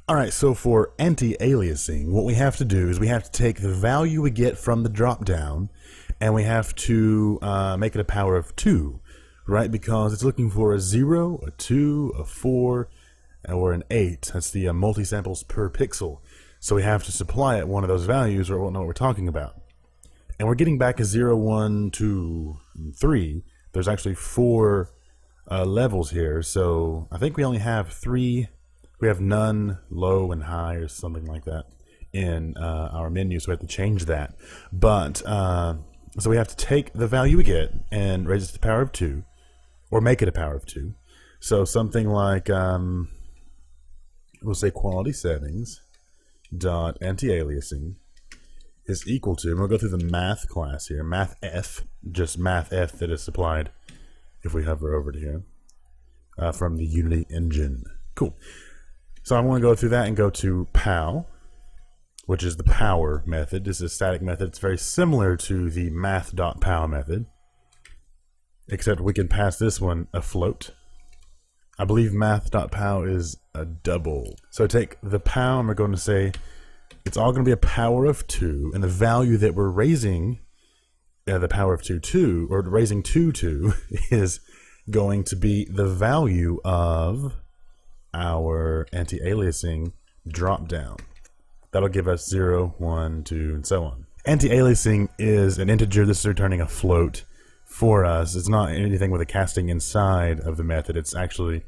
Alright, so for anti-aliasing, what we have to do is we have to take the value we get from the drop-down and we have to make it a power of 2, right? Because it's looking for a 0, a 2, a 4, or an 8. That's the multi-samples per pixel. So we have to supply it one of those values or it won't know what we're talking about. And we're getting back a 0, 1, 2, and 3. There's actually 4 levels here, so I think we only have 3. We have none, low, and high, or something like that in our menu, so we have to change that. But, so we have to take the value we get and raise it to the power of 2, or make it a power of 2. So something like, we'll say quality settings dot anti-aliasing is equal to, and we'll go through the math class here, math F, just math F that is supplied if we hover over to here from the Unity engine. Cool. So I'm going to go through that and go to POW, which is the power method. This is a static method. It's very similar to the math.pow method, except we can pass this one a float. I believe math.pow is a double. So take the POW and we're going to say it's all going to be a power of 2, and the value that we're raising the power of 2, or raising 2, is going to be the value of our anti-aliasing drop down. That'll give us 0, 1, 2, and so on. Anti-aliasing is an integer. This is returning a float for us. It's not anything with a casting inside of the method. It's actually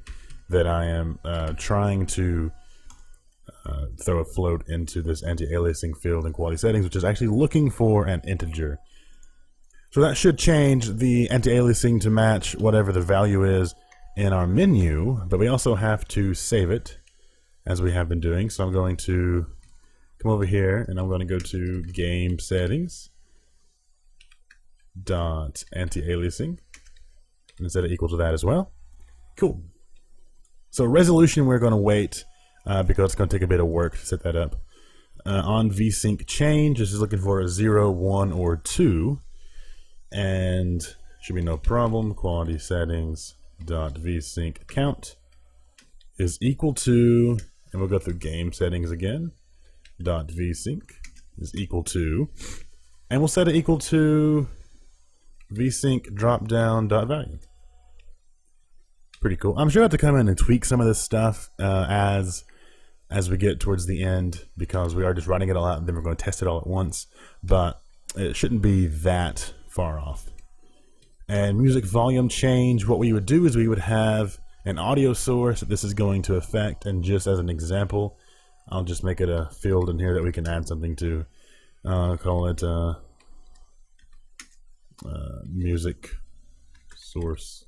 that I am trying to throw a float into this anti-aliasing field in quality settings, which is actually looking for an integer. So that should change the anti-aliasing to match whatever the value is in our menu, but we also have to save it as we have been doing. So I'm going to come over here and I'm going to go to game settings dot anti-aliasing and set it equal to that as well. Cool. So resolution we're going to wait because it's going to take a bit of work to set that up. On vsync change, this is looking for a 0, 1, or 2, and should be no problem. Quality settings dot vsync count is equal to, and we'll go through game settings again, dot vsync is equal to, and we'll set it equal to vsync drop down dot value. Pretty cool. I'm sure I have to come in and tweak some of this stuff as we get towards the end, because we are just writing it all out and then we're going to test it all at once, but it shouldn't be that far off. And music volume change, what we would do is we would have an audio source that this is going to affect, and just as an example, I'll just make it a field in here that we can add something to. Call it music source.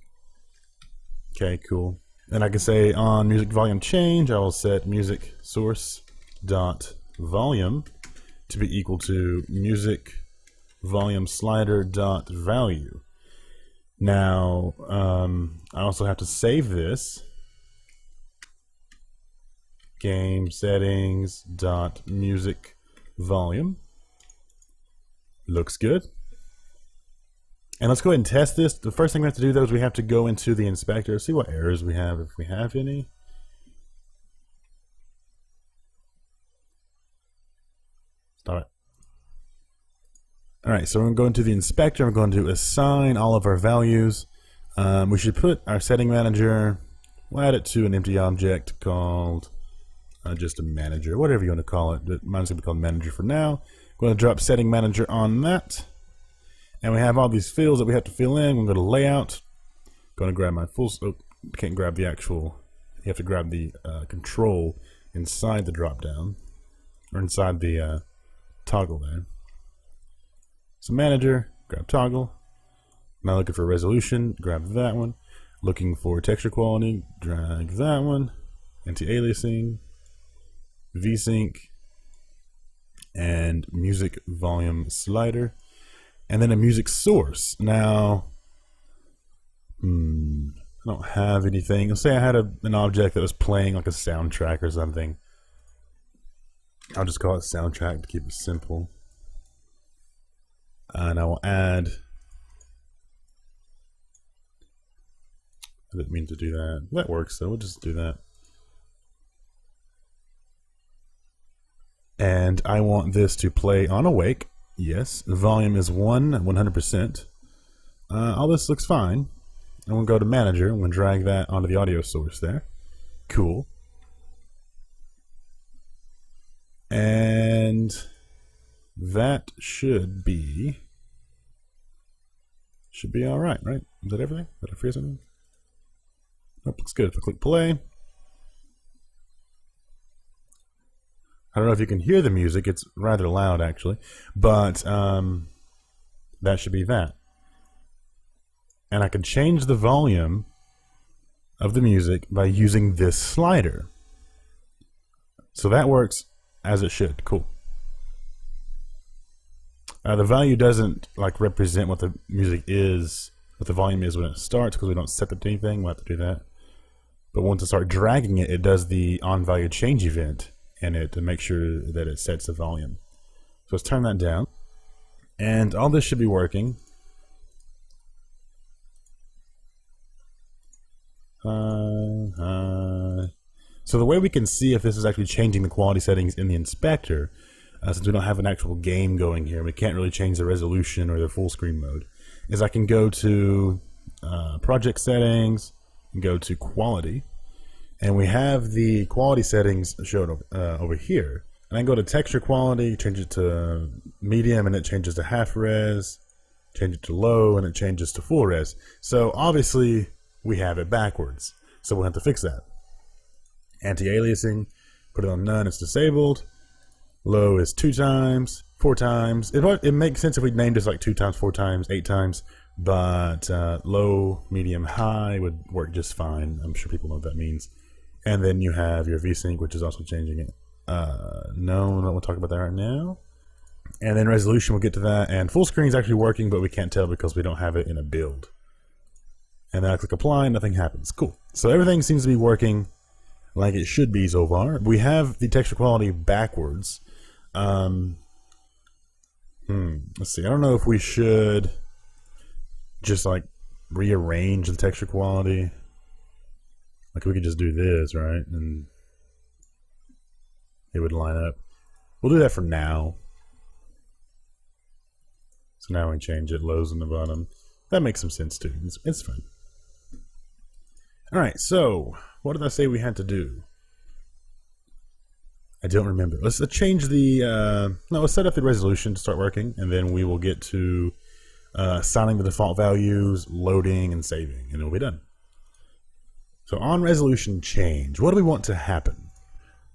Okay, cool. And I can say on music volume change, I will set music source dot volume to be equal to music volume slider dot value. Now, I also have to save this. Game settings dot music volume. Looks good. And let's go ahead and test this. The first thing we have to do though is we have to go into the inspector, see what errors we have, if we have any. Stop it. Alright, so we're going to go into the inspector. We're going to assign all of our values. We should put our setting manager, we'll add it to an empty object called just a manager, whatever you want to call it. Mine's going to be called manager for now. I'm going to drop setting manager on that. And we have all these fields that we have to fill in. We're going to go to layout. Going to grab my full, can't grab the actual, you have to grab the control inside the drop down, or inside the toggle there. So manager, grab toggle. Now looking for resolution, grab that one. Looking for texture quality, drag that one. Anti-aliasing, vsync, and music volume slider. And then a music source. Now, I don't have anything. Let's say I had an object that was playing like a soundtrack or something. I'll just call it soundtrack to keep it simple. And I will add, I didn't mean to do that. That works, so we'll just do that. And I want this to play on awake. Yes. The volume is 100%. All this looks fine. I'm going to go to manager. I'm going to drag that onto the audio source there. Cool. And that should be all right? Is that everything? Did I forget something? Nope, looks good. If I click play, I don't know if you can hear the music. It's rather loud, actually, but that should be that. And I can change the volume of the music by using this slider. So that works as it should. Cool. The value doesn't like represent what the music is, what the volume is when it starts, because we don't set it to anything. We'll have to do that. But once I start dragging it, it does the on value change event in it to make sure that it sets the volume. So let's turn that down. And all this should be working. So the way we can see if this is actually changing the quality settings in the inspector, since we don't have an actual game going here, we can't really change the resolution or the full screen mode, is I can go to project settings and go to quality, and we have the quality settings shown over here. And I can go to texture quality, change it to medium, and it changes to half res, change it to low, and it changes to full res. So obviously we have it backwards, so we'll have to fix that. Anti-aliasing, put it on none, it's disabled. Low is 2 times, 4 times. It makes sense if we named this like 2 times, 4 times, 8 times, but low, medium, high would work just fine. I'm sure people know what that means. And then you have your VSync, which is also changing it. No, I don't want to talk about that right now. And then resolution, we'll get to that. And full screen is actually working, but we can't tell because we don't have it in a build. And then I click apply, nothing happens. Cool. So everything seems to be working like it should be so far. We have the texture quality backwards. Let's see. I don't know if we should just like rearrange the texture quality. Like we could just do this, right? And it would line up. We'll do that for now. So now we change it, lows on the bottom. That makes some sense too. It's fine. Alright, so what did I say we had to do? I don't remember. Let's change the let's set up the resolution to start working, and then we will get to assigning the default values, loading, and saving, and it'll be done. So on resolution change, what do we want to happen?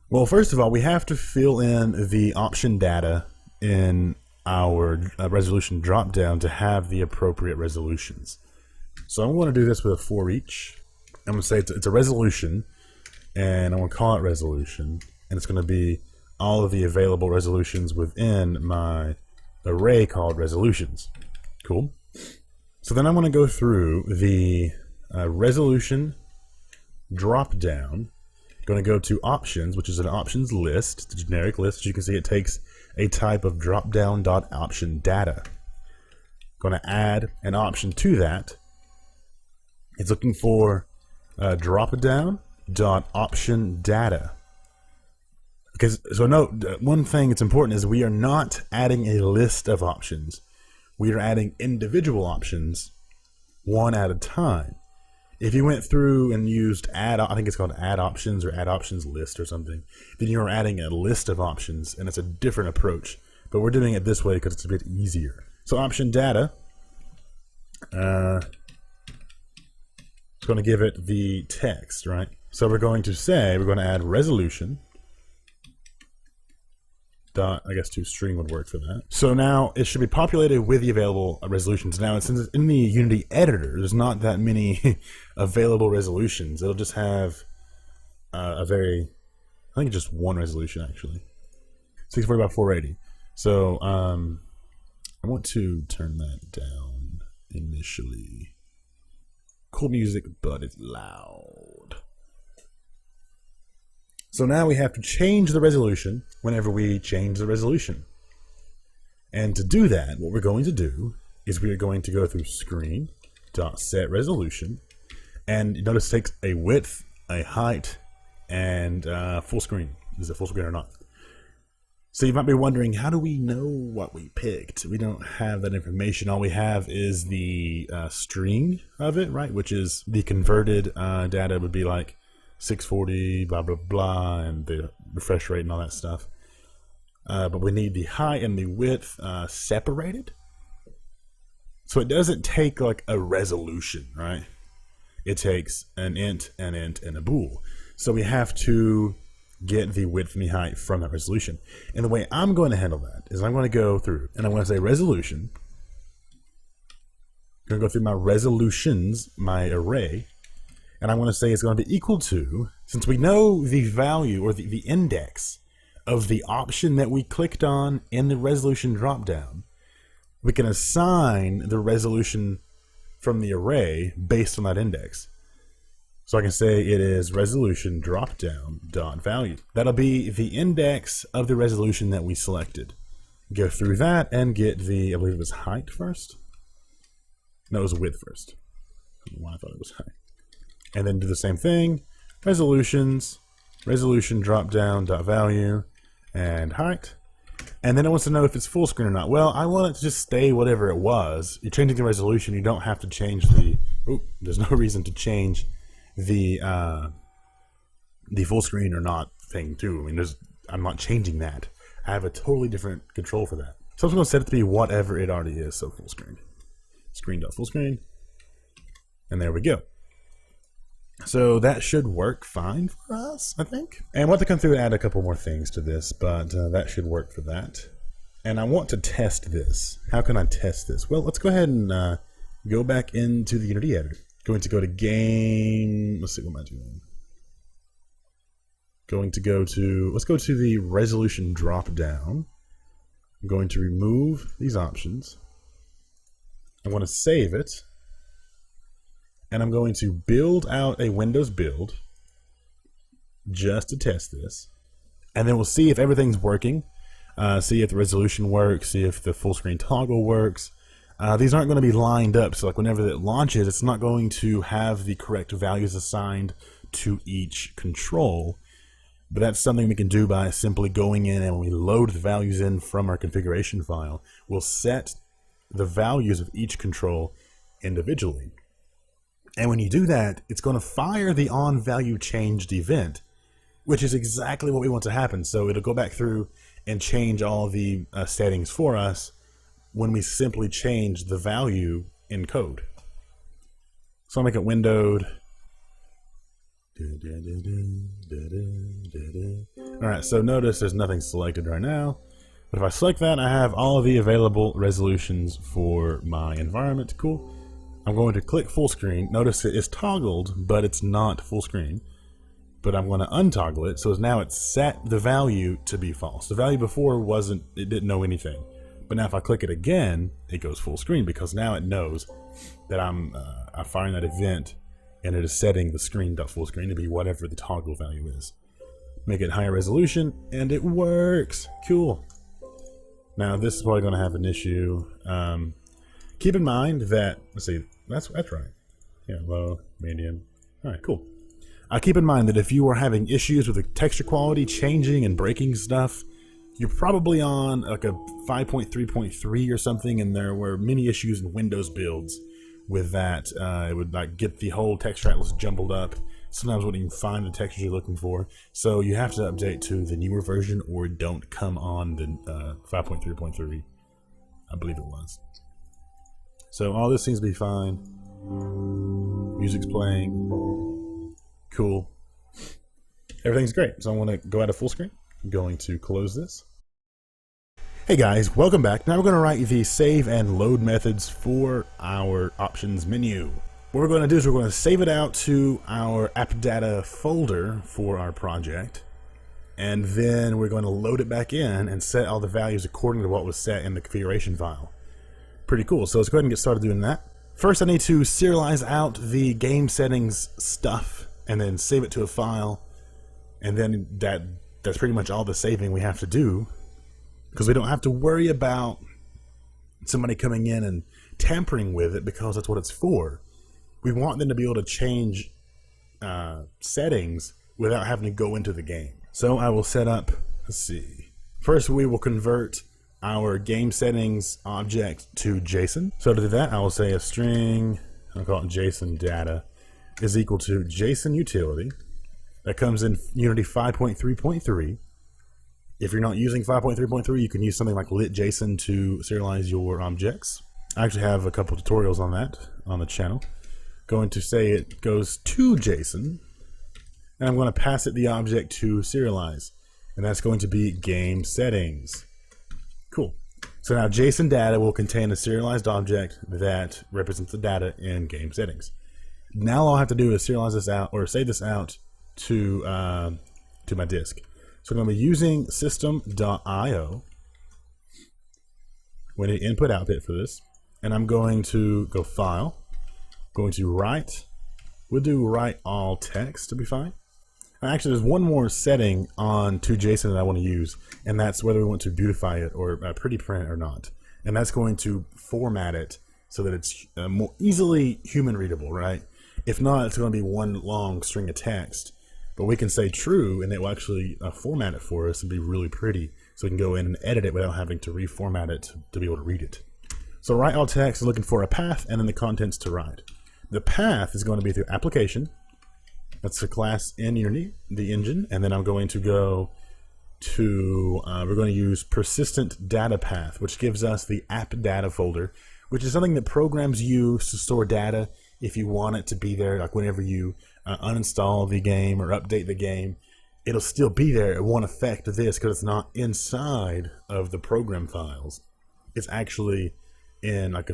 Well, first of all, we have to fill in the option data in our resolution dropdown to have the appropriate resolutions. So I'm going to do this with a for each. I'm going to say it's a resolution, and I'm going to call it resolution, and it's going to be all of the available resolutions within my array called resolutions. Cool. So then I'm going to go through the resolution drop down. Going to go to options, which is an options list, it's a generic list. As you can see, it takes a type of dropdown.option data. Going to add an option to that. It's looking for dropdown.option data. Because so note, one thing that's important is we are not adding a list of options. We are adding individual options one at a time. If you went through and used I think it's called add options or add options list or something, then you're adding a list of options, and it's a different approach. But we're doing it this way because it's a bit easier. So option data, it's going to give it the text, right? So we're going to say, we're going to add resolution. I guess toString would work for that. So now it should be populated with the available resolutions. Now, since it's in the Unity editor, there's not that many available resolutions. It'll just have I think just one resolution actually, 640 by 480. So I want to turn that down initially. Cool music, but it's loud. So now we have to change the resolution whenever we change the resolution. And to do that, what we're going to do is we are going to go through screen.setResolution, and you notice it takes a width, a height, and full screen. Is it full screen or not? So you might be wondering, how do we know what we picked? We don't have that information. All we have is the string of it, right? Which is the converted data would be like 640, blah, blah, blah, and the refresh rate and all that stuff. But we need the height and the width separated. So it doesn't take like a resolution, right? It takes an int, and a bool. So we have to get the width and the height from that resolution. And the way I'm going to handle that is I'm going to go through and I'm going to say resolution. I'm going to go through my resolutions, my array, and I'm going to say it's going to be equal to, since we know the value or the index of the option that we clicked on in the resolution dropdown, we can assign the resolution from the array based on that index. So I can say it is resolution dropdown dot value. That'll be the index of the resolution that we selected. Go through that and get the, I believe it was height first. No, it was width first. I don't know why I thought it was height. And then do the same thing. Resolutions, resolution dropdown dot value, and height. And then it wants to know if it's full screen or not. Well, I want it to just stay whatever it was. You're changing the resolution. You don't have to change the. Oh, there's no reason to change the full screen or not thing too. I mean, I'm not changing that. I have a totally different control for that. So I'm just going to set it to be whatever it already is. So full screen, screen.full screen, and there we go. So that should work fine for us, I think. And we'll have to come through and add a couple more things to this, but that should work for that. And I want to test this. How can I test this? Well, let's go ahead and go back into the Unity editor. Going to go to game. Let's see, what am I doing? Going to go to, let's go to the resolution drop down. I'm going to remove these options. I want to save it. And I'm going to build out a Windows build just to test this. And then we'll see if everything's working. See if the resolution works, see if the full screen toggle works. These aren't going to be lined up, so like whenever it launches, it's not going to have the correct values assigned to each control. But that's something we can do by simply going in, and when we load the values in from our configuration file, we'll set the values of each control individually. And when you do that, it's going to fire the on value changed event, which is exactly what we want to happen. So it'll go back through and change all the settings for us when we simply change the value in code. So I'll make it windowed. All right, so notice there's nothing selected right now. But if I select that, I have all of the available resolutions for my environment. Cool. I'm going to click full screen. Notice it is toggled, but it's not full screen. But I'm going to untoggle it, so now it's set the value to be false. The value before wasn't, it didn't know anything. But now if I click it again, it goes full screen because now it knows that I'm firing that event and it is setting the screen.full screen to be whatever the toggle value is. Make it higher resolution, and it works. Cool. Now this is probably going to have an issue. Keep in mind that, let's see, that's right. Yeah, low, medium. All right, cool. Keep in mind that if you are having issues with the texture quality changing and breaking stuff, you're probably on like a 5.3.3 or something, and there were many issues in Windows builds with that. It would like get the whole texture atlas jumbled up. Sometimes wouldn't even find the textures you're looking for. So you have to update to the newer version, or don't come on the 5.3.3. I believe it was. So all this seems to be fine. Music's playing. Cool. Everything's great. So I want to go out of full screen. I'm going to close this. Hey guys, welcome back. Now we're going to write the save and load methods for our options menu. What we're going to do is we're going to save it out to our app data folder for our project. And then we're going to load it back in and set all the values according to what was set in the configuration file. Pretty cool. So let's go ahead and get started doing that. First, I need to serialize out the game settings stuff and then save it to a file. And then that's pretty much all the saving we have to do, because we don't have to worry about somebody coming in and tampering with it, because that's what it's for. We want them to be able to change settings without having to go into the game. So I will set up, let's see, First, we will convert our game settings object to JSON. So to do that, I will say a string, I'll call it JSON data, is equal to JSON utility. That comes in Unity 5.3.3. If you're not using 5.3.3, you can use something like lit.json to serialize your objects. I actually have a couple tutorials on that on the channel. Going to say it goes to JSON, and I'm going to pass it the object to serialize, and that's going to be game settings. Cool. So now JSON data will contain a serialized object that represents the data in game settings. Now all I have to do is serialize this out, or save this out to my disk. So I'm going to be using system.io. We need input output for this, and I'm going to go file, going to write. We'll do write all text to be fine. And actually, there's one more setting on to.json that I want to use, and that's whether we want to beautify it or pretty print or not. And that's going to format it so that it's more easily human readable, right? If not, it's going to be one long string of text. But we can say true, and it will actually format it for us and be really pretty, so we can go in and edit it without having to reformat it to be able to read it. So write all text is looking for a path and then the contents to write. The path is going to be through application. That's the class in Unity, the engine, and then I'm going to go to, we're going to use persistent data path, which gives us the app data folder, which is something that programs use to store data if you want it to be there, like whenever you uninstall the game or update the game, it'll still be there. It won't affect this because it's not inside of the program files. It's actually in like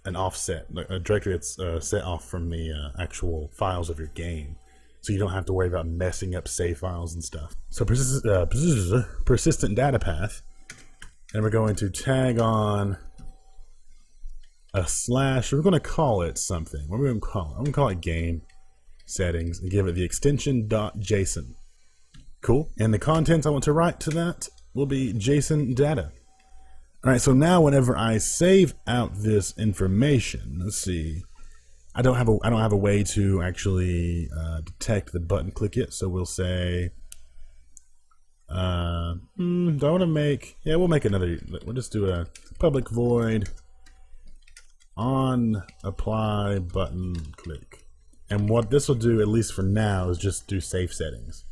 an offset, like a directory that's set off from the actual files of your game, so you don't have to worry about messing up save files and stuff. So persistent data path, and we're going to tag on a slash. We're going to call it something. What are we going to call it? I'm going to call it game settings and give it the extension .json. Cool. And the contents I want to write to that will be JSON data. All right, so now whenever I save out this information, let's see, I don't have a way to actually detect the button click yet. So we'll say, do I want to make? Yeah, we'll make another. We'll just do a public void on apply button click. And what this will do, at least for now, is just do safe settings.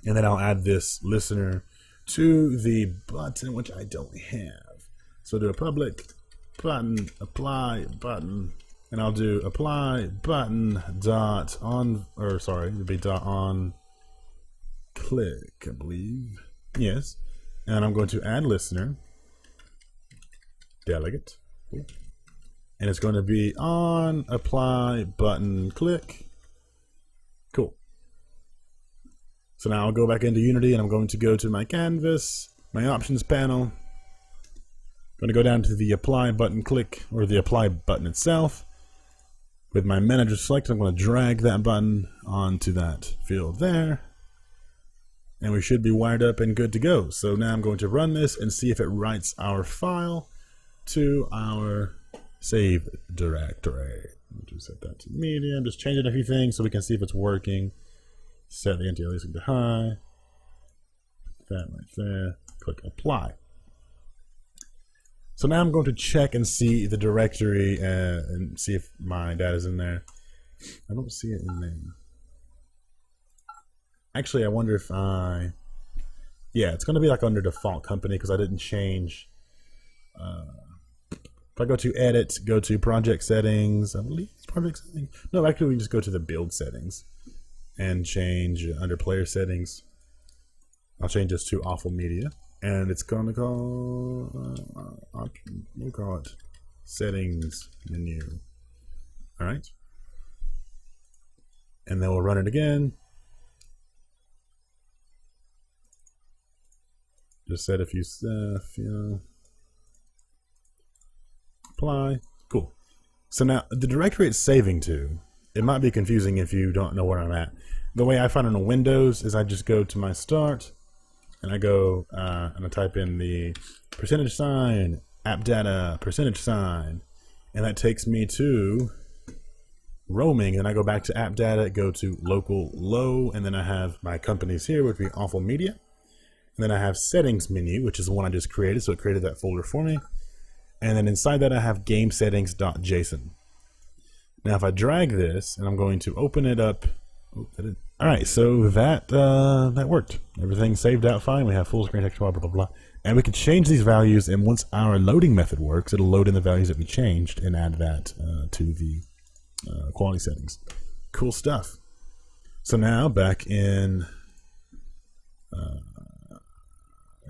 And then I'll add this listener to the button, which I don't have. So do a public button, apply button, and I'll do apply button dot on, or sorry, it'll be dot on click, I believe. Yes. And I'm going to add listener, delegate, and it's going to be on apply button click. Cool. So now I'll go back into Unity and I'm going to go to my canvas, my options panel. I'm going to go down to the apply button click, or the apply button itself. With my manager selected, I'm going to drag that button onto that field there. And we should be wired up and good to go. So now I'm going to run this and see if it writes our file to our save directory. I'll just set that to medium, just changing a few things so we can see if it's working. Set the anti-aliasing to high. That right there. Click apply. So now I'm going to check and see the directory and see if my data is in there. I don't see it in there. Actually, I wonder if yeah, it's going to be like under default company because I didn't change. If I go to edit, go to project settings, I believe it's project settings. No, actually we can just go to the build settings and change under player settings. I'll change this to awful media, and it's going to call, we'll call it settings menu. All right. And then we'll run it again. Just set a few stuff, you know. Apply. Cool. So now the directory it's saving to, it might be confusing if you don't know where I'm at. The way I find it on Windows is I just go to my start and I go and I type in the %, app data, %, and that takes me to roaming, and I go back to app data, go to local low, and then I have my companies here, which would be awful media. And then I have settings menu, which is the one I just created. So it created that folder for me. And then inside that I have game settings.json. Now if I drag this and I'm going to open it up. Oh, that didn't. All right, so that worked. Everything saved out fine. We have full screen text, blah, blah, blah. And we can change these values. And once our loading method works, it'll load in the values that we changed and add that to the quality settings. Cool stuff. So now back in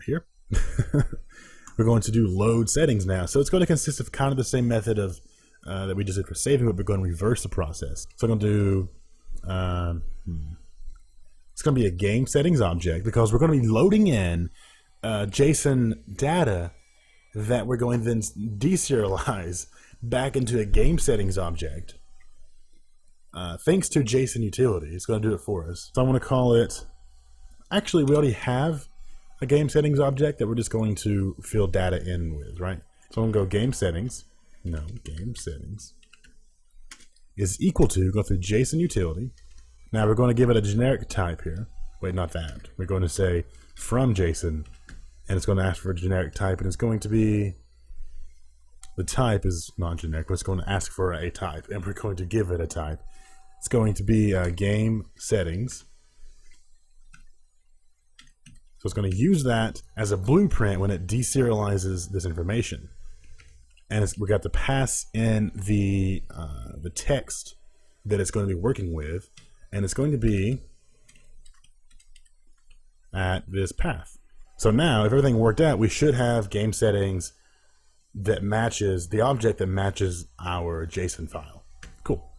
here, we're going to do load settings now. So it's going to consist of kind of the same method of that we just did for saving, but we're going to reverse the process. So I'm going to do, it's going to be a game settings object because we're going to be loading in JSON data that we're going to then deserialize back into a game settings object. Thanks to JSON utility, it's going to do it for us. So I'm going to call it, actually we already have a game settings object that we're just going to fill data in with, right? So I'm going to go game settings, game settings is equal to, go through JSON utility. Now we're going to give it a generic type here. Wait, not that. We're going to say from JSON, and it's going to ask for a generic type, and it's going to be, the type is non-generic, but it's going to ask for a type, and we're going to give it a type. It's going to be game settings. So it's going to use that as a blueprint when it deserializes this information. And we got to pass in the text that it's going to be working with, and it's going to be at this path. So now, if everything worked out, we should have game settings that matches the object that matches our JSON file. Cool.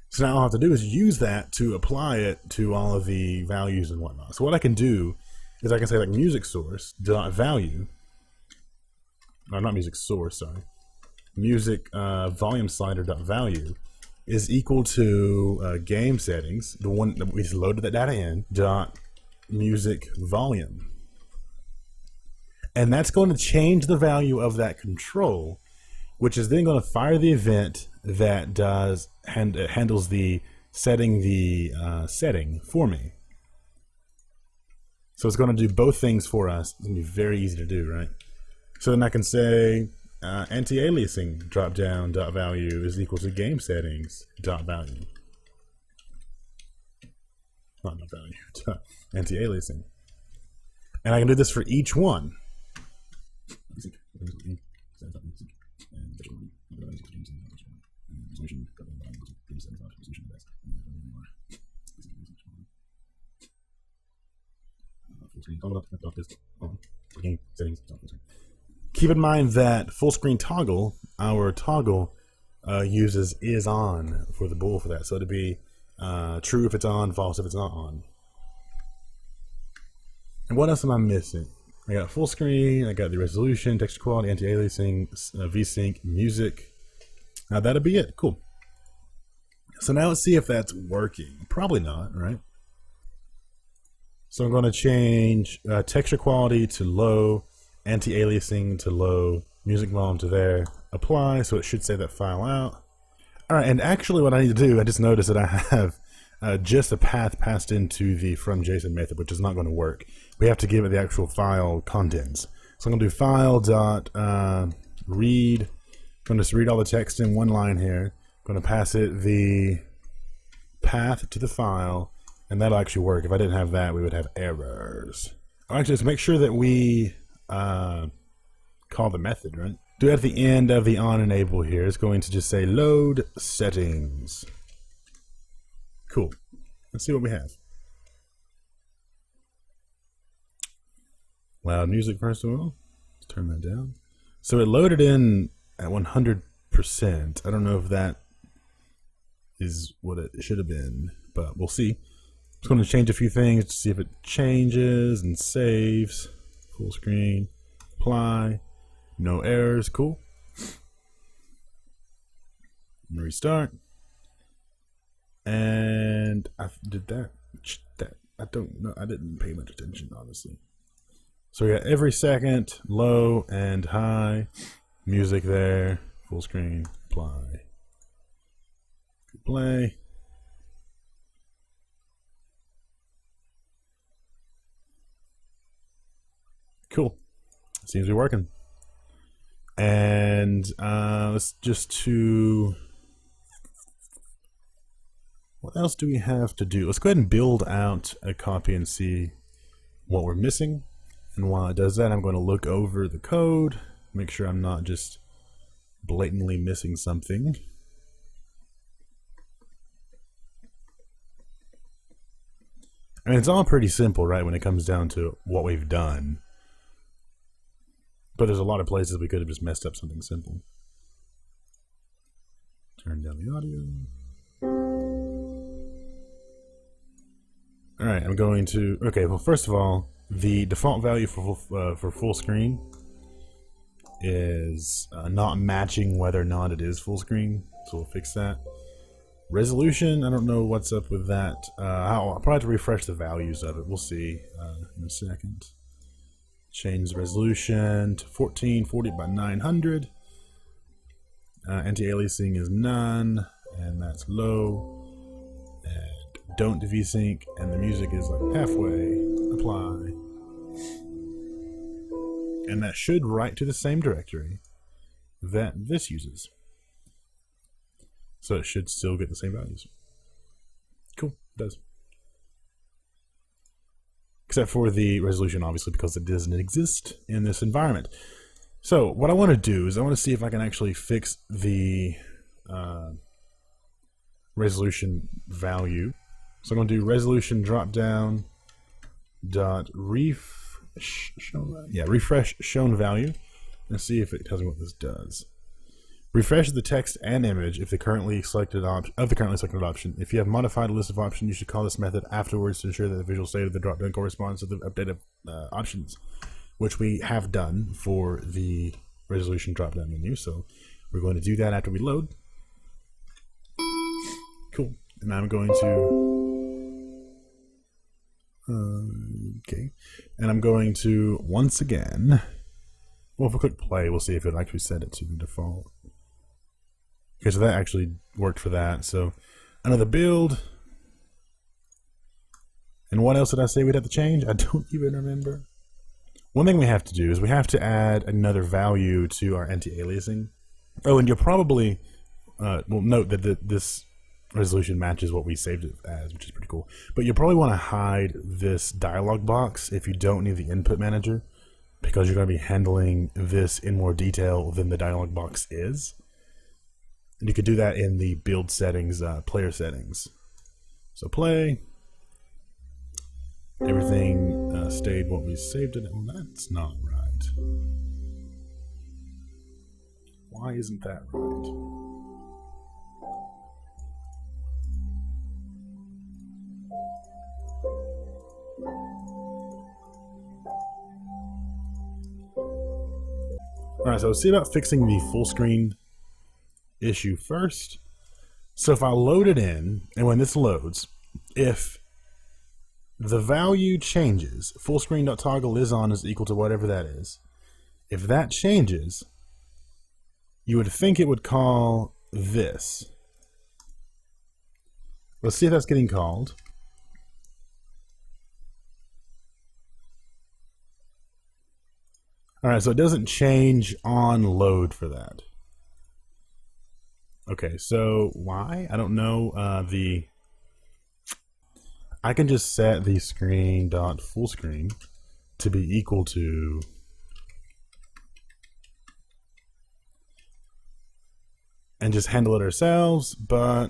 So now all I have to do is use that to apply it to all of the values and whatnot. So what I can do is I can say like music source dot value. No, not music source, sorry. Music volume slider dot value is equal to game settings, the one that we just loaded that data in, dot music volume. And that's going to change the value of that control, which is then going to fire the event that handles the setting for me. So it's going to do both things for us. It's going to be very easy to do, right? So then I can say anti-aliasing dropdown dot value is equal to game settings dot value. Not value, anti-aliasing. And I can do this for each one. Keep in mind that full screen toggle, our toggle uses is on for the bool for that. So it'd be true if it's on, false if it's not on. And what else am I missing? I got full screen, I got the resolution, texture quality, anti-aliasing, VSync, music. Now that'll be it. Cool. So now let's see if that's working. Probably not, right? So I'm going to change texture quality to low, anti-aliasing to low, music volume to there, apply, so it should say that file out. All right, and actually what I need to do, I just noticed that I have just a path passed into the from JSON method, which is not going to work. We have to give it the actual file contents. So I'm going to do file dot read. I'm going to just read all the text in one line here. I'm going to pass it the path to the file, and that'll actually work. If I didn't have that, we would have errors. Actually, let's make sure that we call the method, right? Do it at the end of the on enable here. It's going to just say load settings. Cool. Let's see what we have. Loud music, first of all. Let's turn that down. So it loaded in at 100%. I don't know if that is what it should have been, but we'll see. It's going to change a few things to see if it changes and saves. Full screen, apply, no errors, cool. Restart. And I did that. I don't know. I didn't pay much attention, honestly. So we got every second, low and high, music there, full screen, apply, play. Seems to be working. And let's just to... What else do we have to do? Let's go ahead and build out a copy and see what we're missing. And while it does that, I'm going to look over the code, make sure I'm not just blatantly missing something. I mean, it's all pretty simple, right, when it comes down to what we've done. But there's a lot of places we could have just messed up something simple. Turn down the audio. Alright, I'm going to... Okay, well, first of all, the default value for full screen is not matching whether or not it is full screen, so we'll fix that. Resolution, I don't know what's up with that. I'll probably have to refresh the values of it. We'll see in a second. Change the resolution to 1440 by 900. Anti-aliasing is none, and that's low. And don't vsync, and the music is like halfway. Apply. And that should write to the same directory that this uses. So it should still get the same values. Cool, it does. Except for the resolution, obviously, because it doesn't exist in this environment. So what I want to do is I want to see if I can actually fix the resolution value. So I'm going to do resolution drop down dot refresh shown value and see if it tells me what this does. Refresh the text and image if the currently selected option. If you have modified a list of options, you should call this method afterwards to ensure that the visual state of the dropdown corresponds to the updated options, which we have done for the resolution dropdown menu. So we're going to do that after we load. Cool. And I'm going to okay. And I'm going to once again. Well, if we click play, we'll see if it actually set it to the default. Okay, so that actually worked for that. So another build. And what else did I say we'd have to change? I don't even remember. One thing we have to do is we have to add another value to our anti-aliasing. Oh, and you'll probably will note that this resolution matches what we saved it as, which is pretty cool. But you'll probably want to hide this dialog box if you don't need the input manager, because you're going to be handling this in more detail than the dialog box is. And you could do that in the build settings, player settings. So play. Everything stayed what we saved it. Well, that's not right. Why isn't that right? Alright, so let's see about fixing the full screen issue first. So if I load it in, and when this loads, if the value changes, full screen.toggle is on is equal to whatever that is. If that changes, you would think it would call this. Let's see if that's getting called. Alright, so it doesn't change on load for that. Okay, so why? I don't know. I can just set the screen.fullscreen to be equal to and just handle it ourselves, but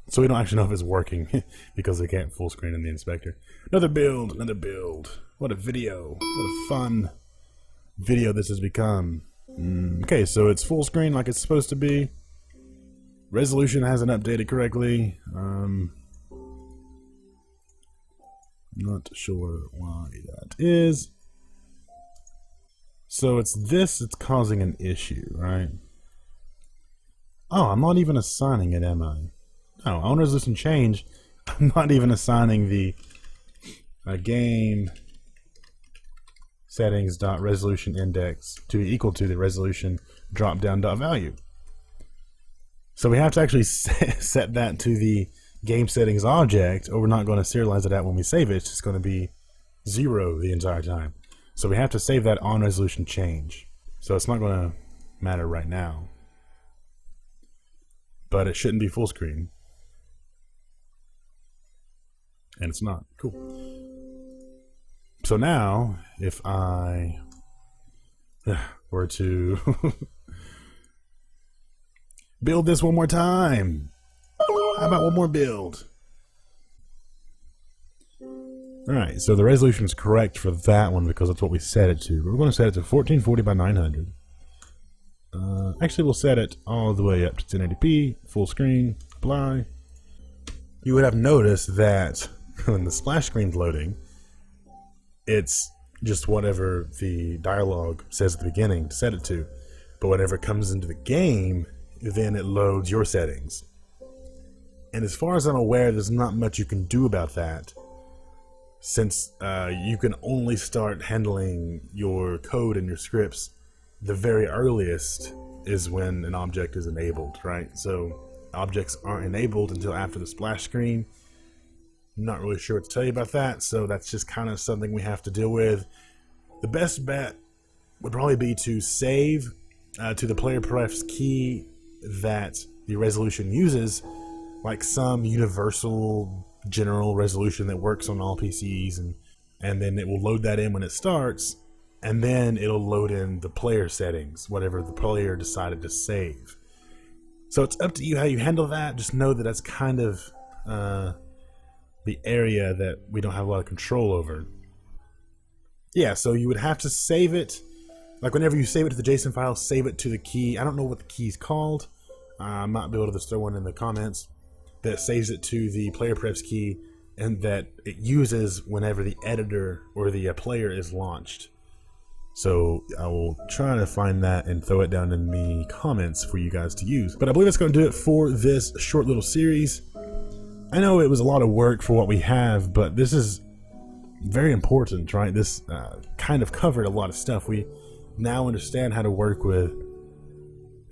so we don't actually know if it's working because they can't full screen in the inspector. Another build, another build. What a video. What a fun video this has become. Okay, so it's full screen like it's supposed to be. Resolution hasn't updated correctly. Not sure why that is. So it's this that's causing an issue, right? Oh, I'm not even assigning it, am I? No, on resolution change, I'm not even assigning the game settings.resolution index to be equal to the resolution dropdown.value. So we have to actually set that to the game settings object, or we're not going to serialize it out when we save it. It's just going to be 0 the entire time. So we have to save that on resolution change. So it's not going to matter right now. But it shouldn't be full screen. And it's not. Cool. So now, if I were to build this one more time. How about one more build? Alright, so the resolution is correct for that one because that's what we set it to. We're going to set it to 1440 by 900. Actually, we'll set it all the way up to 1080p, full screen, apply. You would have noticed that when the splash screen's loading, it's just whatever the dialogue says at the beginning to set it to. But whenever it comes into the game, then it loads your settings. And as far as I'm aware, there's not much you can do about that, since you can only start handling your code and your scripts the very earliest is when an object is enabled, right? So objects aren't enabled until after the splash screen. I'm not really sure what to tell you about that, so that's just kind of something we have to deal with. The best bet would probably be to save to the player prefs key that the resolution uses, like some universal general resolution that works on all PCs, and then it will load that in when it starts, and then it'll load in the player settings, whatever the player decided to save. So it's up to you how you handle that. Just know that that's kind of the area that we don't have a lot of control over. Yeah, so you would have to save it, like whenever you save it to the JSON file, save it to the key. I don't know what the key is called. I might be able to just throw one in the comments that saves it to the player prefs key and that it uses whenever the editor or the player is launched. So I will try to find that and throw it down in the comments for you guys to use. But I believe that's going to do it for this short little series. I know it was a lot of work for what we have, but this is very important, right? This kind of covered a lot of stuff. We now understand how to work with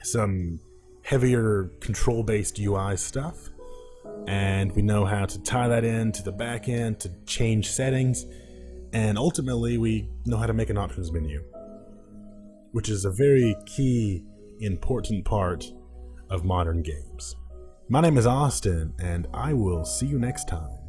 some heavier control-based UI stuff, and we know how to tie that into the back end to change settings, and ultimately we know how to make an options menu, which is a very key, important part of modern games. My name is Austin, and I will see you next time.